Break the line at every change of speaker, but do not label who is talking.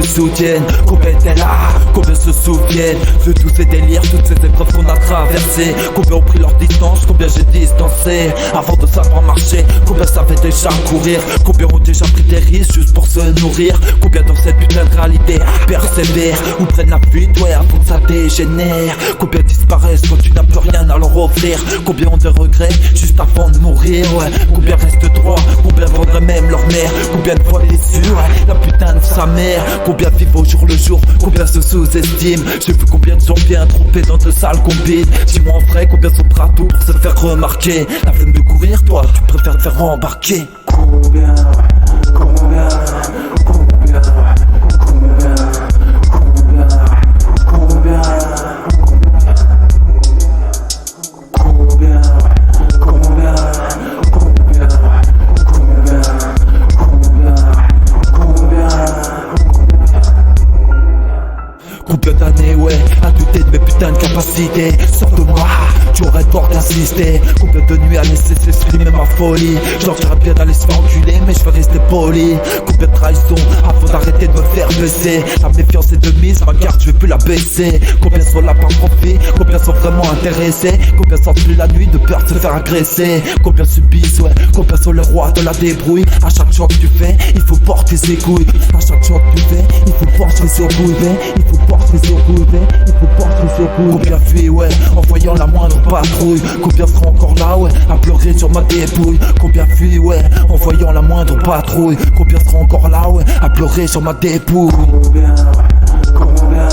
soutiennent? Combien étaient là? Combien se souviennent de tous ces délires, toutes ces épreuves qu'on a traversées? Combien ont pris leur distance? Combien j'ai distancé avant de savoir marcher? Combien savaient déjà courir? Combien ont déjà pris des risques juste pour se nourrir? Combien dans cette putain de réalité persévèrent ou prennent la fuite, ouais, avant que ça dégénère? Combien disparaissent quand tu n'as plus rien à leur offrir? Combien ont des regrets juste avant de mourir, ouais? Combien restent droits? Combien vendraient même leur mère? Combien de fois déçus, ouais, la putain de sa mère? Combien vivent au jour le jour? Combien se sous-estiment? J'ai vu combien de gens bien trompés dans de sales combines. Dis-moi en vrai, combien sont prêts à tout pour se faire remarquer? La flemme de courir, toi, tu préfères te faire embarquer.
Combien, combien, combien, combien, combien, combien, combien, combien, combien,
Combien d'années, ouais, à douter de mes putains de capacités? Sors de moi, tu aurais tort d'insister. Combien de nuits à laisser s'exprimer ma folie? Genre j'aurais bien d'aller se faire enculer, mais je vais rester poli. Combien de trahisons avant d'arrêter de me faire baisser? La méfiance est de mise, ma garde je vais plus la baisser. Combien sont là par profit? Combien sont vraiment intéressés? Combien sortent plus la nuit de peur de se faire agresser? Combien subissent, ouais, combien sont les rois de la débrouille? À chaque choix que tu fais, il faut porter ses couilles. À chaque choix que tu fais, il faut porter ses couilles. Il faut porter ses couilles, il faut porter ses couilles. Combien fuient, ouais, en voyant la moindre patrouille? Combien seront encore là, ouais, à pleurer sur ma dépouille? Combien fuient, ouais, en voyant la moindre patrouille? Combien seront encore là, ouais, à pleurer sur ma dépouille?
combien, combien.